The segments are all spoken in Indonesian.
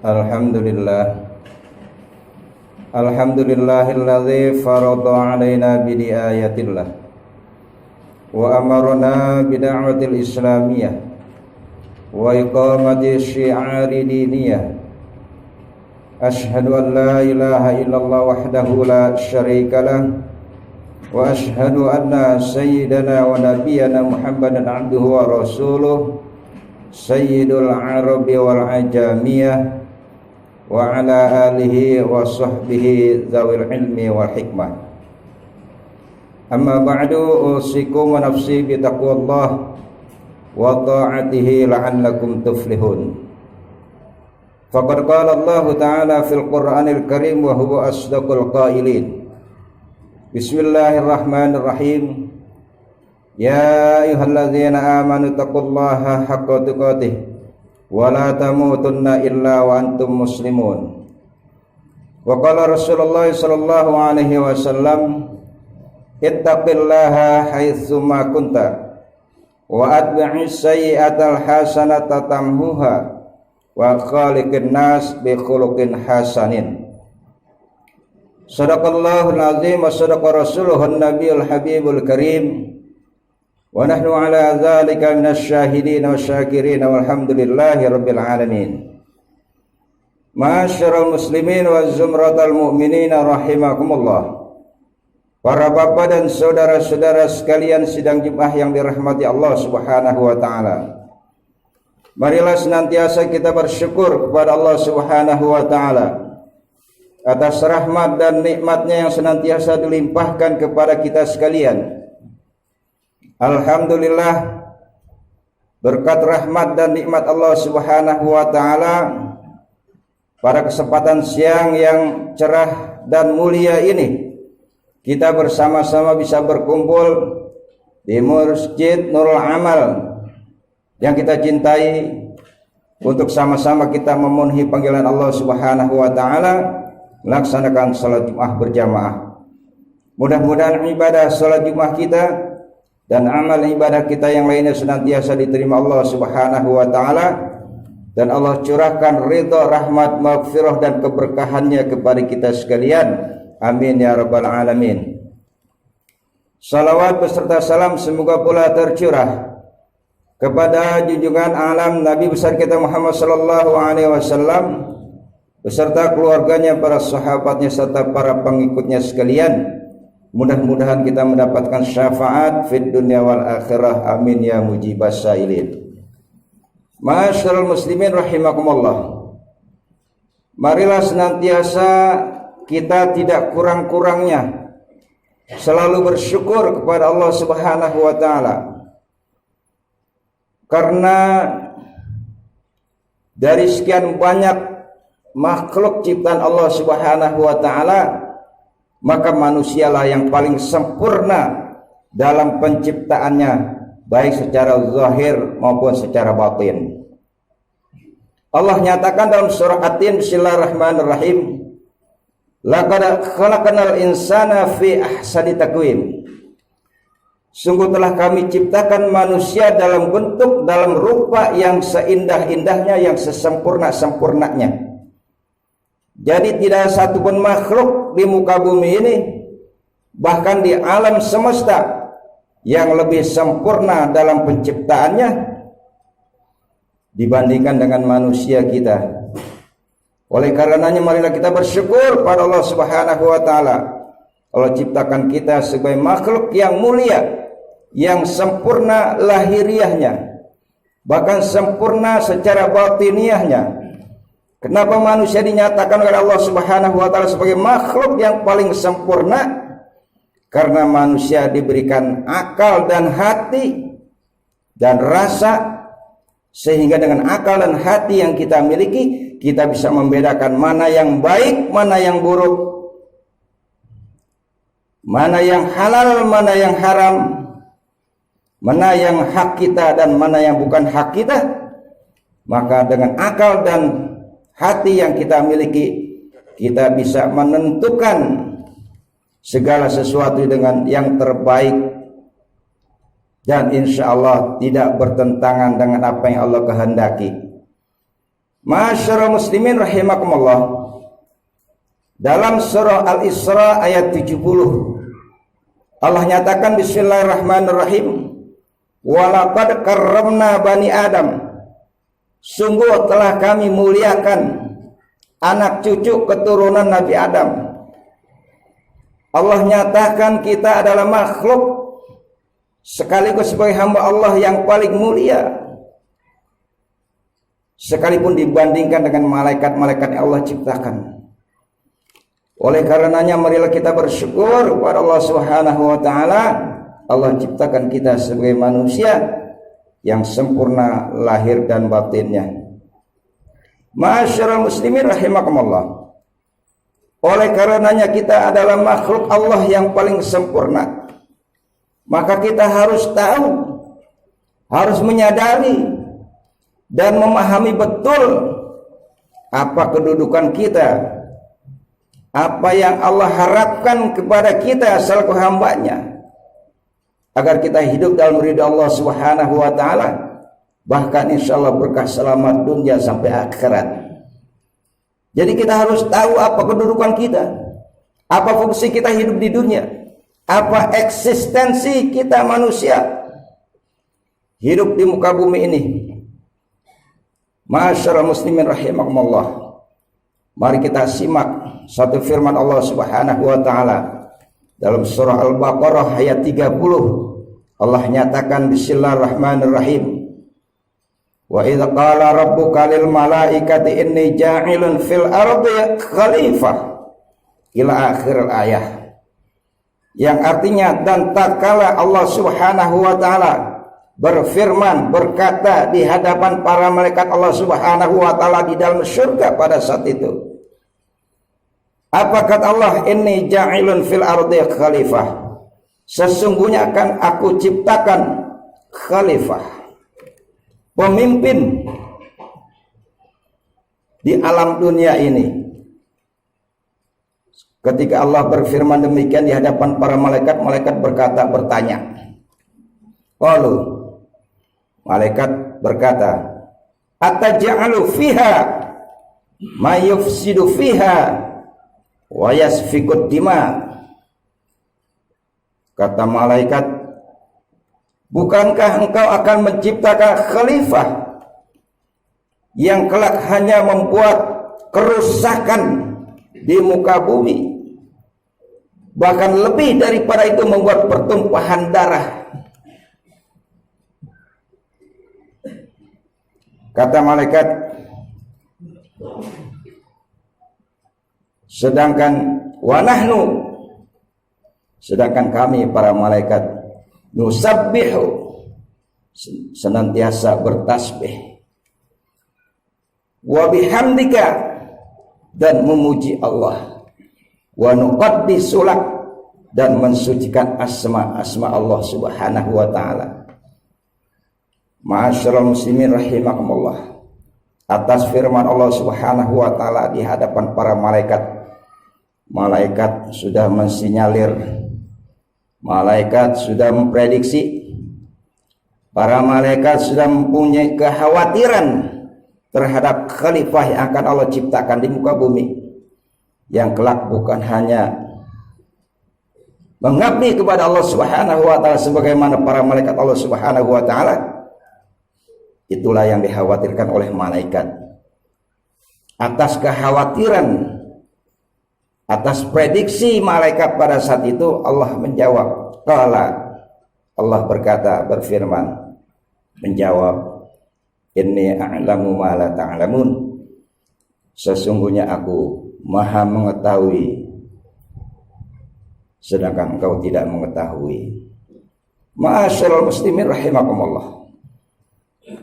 Alhamdulillah. Alhamdulillahilladzi farada alaina bidiayatillah wa amarna bida'watil islamiyah wa iqamati syi'ari diniyah. Ashhadu an la ilaha illallah wahdahu la syarikalah wa ashhadu anna sayyidana wa nabiyyana Muhammadan abduhu wa rasuluh sayyidul arabi wal ajamiyah wa ala alihi wa sahbihi zawil ilmi wal hikmah. Amma ba'du, usikum wa nafsi bi taqwallah wa ta'atihi la'allakum tuflihun. Faqad qala Allah ta'ala fil Qur'anil Karim wa huwa asdaqul qailin. Bismillahirrahmanirrahim. Ya ayyuhalladzina amanu taqullaha haqqa tuqatih wa la tamutunna illa wa antum muslimun. Wa qala Rasulullah sallallahu alaihi wasallam, ittaqillaha haitsu ma kunta wa atbi'is sayyi'atal hasanata tamhuha wa khaliqin nas bi khuluqin hasanin. Shadaqallahul azim wa shadaqa rasuluhun nabiyul habibul karim. Wa nahnu ala dzalika minasyahidin wa syakirin walhamdulillahi rabbil alamin. Ma'asyiral muslimin wa zumratal mu'minin rahimakumullah. Para bapak dan saudara-saudara sekalian sidang Jumat yang dirahmati Allah Subhanahu wa taala. Marilah senantiasa kita bersyukur kepada Allah Subhanahu wa taala atas rahmat dan nikmatnya yang senantiasa dilimpahkan kepada kita sekalian. Alhamdulillah, berkat rahmat dan nikmat Allah Subhanahu wa taala, pada kesempatan siang yang cerah dan mulia ini kita bersama-sama bisa berkumpul di Masjid Nurul Amal yang kita cintai untuk sama-sama kita memenuhi panggilan Allah Subhanahu wa taala, melaksanakan salat Jumat berjamaah. Mudah-mudahan ibadah salat Jumat kita dan amal ibadah kita yang lainnya senantiasa diterima Allah Subhanahu wa taala, dan Allah curahkan ridha, rahmat, maghfirah dan keberkahannya kepada kita sekalian. Amin ya rabbal alamin. Salawat beserta salam semoga pula tercurah kepada junjungan alam Nabi besar kita Muhammad sallallahu alaihi wasallam beserta keluarganya, para sahabatnya serta para pengikutnya sekalian. Mudah-mudahan kita mendapatkan syafaat fid dunya wal akhirah. Amin ya mujibas sailin. Ma'asyiral muslimin rahimakumullah. Marilah senantiasa kita tidak kurang-kurangnya selalu bersyukur kepada Allah Subhanahu wa taala, karena dari sekian banyak makhluk ciptaan Allah Subhanahu wa taala, maka manusialah yang paling sempurna dalam penciptaannya, baik secara zahir maupun secara batin. Allah nyatakan dalam surah At-Tin, bismillahirrahmanirrahim, laqad khalaqnal insana fi ahsani taqwim. Sungguh telah kami ciptakan manusia dalam bentuk, dalam rupa yang seindah-indahnya, yang sesempurna-sempurnanya. Jadi tidak satupun makhluk di muka bumi ini, bahkan di alam semesta, yang lebih sempurna dalam penciptaannya dibandingkan dengan manusia kita. Oleh karenanya marilah kita bersyukur pada Allah Subhanahu wa taala. Allah ciptakan kita sebagai makhluk yang mulia, yang sempurna lahiriahnya, bahkan sempurna secara batiniahnya. Kenapa manusia dinyatakan oleh Allah Subhanahu wa taala sebagai makhluk yang paling sempurna? Karena manusia diberikan akal dan hati dan rasa, sehingga dengan akal dan hati yang kita miliki, kita bisa membedakan mana yang baik, mana yang buruk, mana yang halal, mana yang haram, mana yang hak kita dan mana yang bukan hak kita. Maka dengan akal dan hati yang kita miliki, kita bisa menentukan segala sesuatu dengan yang terbaik, dan insya Allah tidak bertentangan dengan apa yang Allah kehendaki. Ma'asyiral muslimin rahimakumullah, dalam surah Al-Isra ayat 70 Allah nyatakan bismillahirrahmanirrahim, walaqad karramna bani Adam, sungguh telah kami muliakan anak cucu keturunan Nabi Adam. Allah nyatakan kita adalah makhluk sekaligus sebagai hamba Allah yang paling mulia, sekalipun dibandingkan dengan malaikat-malaikat yang Allah ciptakan. Oleh karenanya marilah kita bersyukur kepada Allah Subhanahu wa taala. Allah ciptakan kita sebagai manusia yang sempurna lahir dan batinnya. Ma'asyiral muslimin rahimakumullah, oleh karenanya kita adalah makhluk Allah yang paling sempurna. Maka kita harus tahu, harus menyadari dan memahami betul apa kedudukan kita, apa yang Allah harapkan kepada kita selaku hambanya, agar kita hidup dalam ridha Allah Subhanahu wa taala, bahkan insyaallah berkah selamat dunia sampai akhirat. Jadi kita harus tahu apa kedudukan kita, apa fungsi kita hidup di dunia, apa eksistensi kita manusia hidup di muka bumi ini. Ma'asyiral muslimin rahimakumullah, mari kita simak satu firman Allah Subhanahu wa taala dalam surah Al-Baqarah ayat 30. Allah nyatakan bismillahirrahmanirrahim, wa idza qala rabbuka lil malaikati inni ja'ilun fil ardi khalifah, ila akhir ayat, yang artinya dan tatkala Allah Subhanahu wa taala berfirman, berkata di hadapan para malaikat Allah Subhanahu wa taala di dalam surga pada saat itu, apa kata Allah? Inni ja'ilun fil ardi khalifah, sesungguhnya akan aku ciptakan khalifah, pemimpin di alam dunia ini. Ketika Allah berfirman demikian di hadapan para malaikat, malaikat bertanya. Qalu, malaikat berkata, ataj'alu fiha ma yufsidu fiha wa yasfikud dima. Kata malaikat, bukankah engkau akan menciptakan khalifah yang kelak hanya membuat kerusakan di muka bumi, bahkan lebih daripada itu membuat pertumpahan darah? Kata malaikat, sedangkan kami para malaikat nusabbihu, senantiasa bertasbih, wa bihamdika, dan memuji Allah, wa nuqaddisu lak, dan mensucikan asma-asma Allah Subhanahu wa taala. Ma'asyiral muslimin rahimakumullah, atas firman Allah Subhanahu wa taala di hadapan para malaikat, malaikat sudah mensinyalir, malaikat sudah memprediksi, para malaikat sudah mempunyai kekhawatiran terhadap khalifah yang akan Allah ciptakan di muka bumi, yang kelak bukan hanya mengabdi kepada Allah Subhanahu wa taala sebagaimana para malaikat Allah Subhanahu wa taala. Itulah yang dikhawatirkan oleh malaikat. Atas kekhawatiran, atas prediksi malaikat pada saat itu, Allah menjawab. Qala, Allah berkata, berfirman, menjawab, inni a'lamu ma la ta'lamun, sesungguhnya aku maha mengetahui sedangkan engkau tidak mengetahui. Ma'asyiral muslimin rahimakumullah,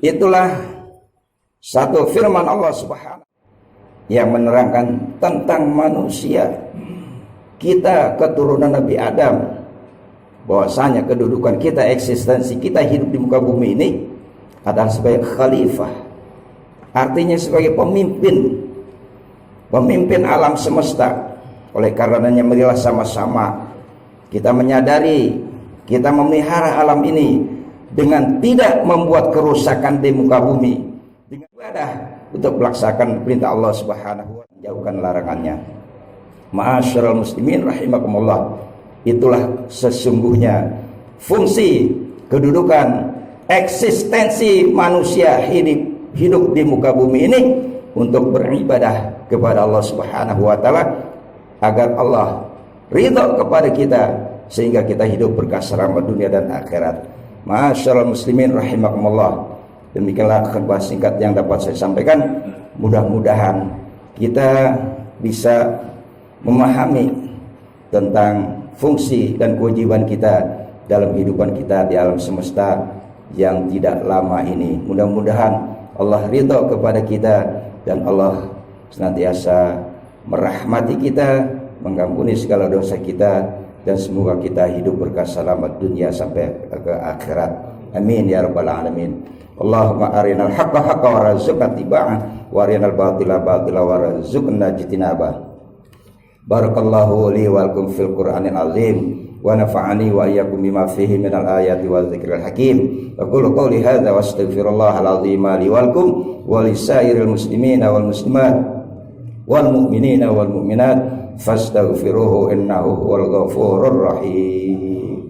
itulah satu firman Allah Subhanahu yang menerangkan tentang manusia, kita keturunan Nabi Adam, bahwasanya kedudukan kita, eksistensi kita hidup di muka bumi ini adalah sebagai khalifah, artinya sebagai pemimpin alam semesta. Oleh karenanya marilah sama-sama kita menyadari, kita memelihara alam ini dengan tidak membuat kerusakan di muka bumi, dengan ibadah untuk melaksanakan perintah Allah Subhanahu wa taala, menjauhkan larangannya. Ma'asyiral muslimin rahimakumullah, itulah sesungguhnya fungsi, kedudukan, eksistensi manusia hidup di muka bumi ini, untuk beribadah kepada Allah Subhanahu wa taala agar Allah ridha kepada kita sehingga kita hidup berkah selamat dunia dan akhirat. Ma'asyiral muslimin rahimakumullah, demikianlah khutbah singkat yang dapat saya sampaikan. Mudah-mudahan kita bisa memahami tentang fungsi dan kewajiban kita dalam kehidupan kita di alam semesta yang tidak lama ini. Mudah-mudahan Allah ridha kepada kita dan Allah senantiasa merahmati kita, mengampuni segala dosa kita, dan semoga kita hidup berkah selamat dunia sampai ke akhirat. Amin ya rabbal alamin. Allahumma arinal haqqa haqqa warzuqna tiba'ah wa arinal batila batila warzuqna jitinabah. Barakallahu li wa lakum fil Qur'anil azim wa nafa'ani wa iyyakum bima fihi minal ayati wa dzikril hakim. Aqulu qawli hadza wa astaghfirullahal azim li wa lakum wa lisairil muslimina wal muslimat wal mu'minina wal mu'minat fastaghfiruhu innahu huwal ghafurur rahim.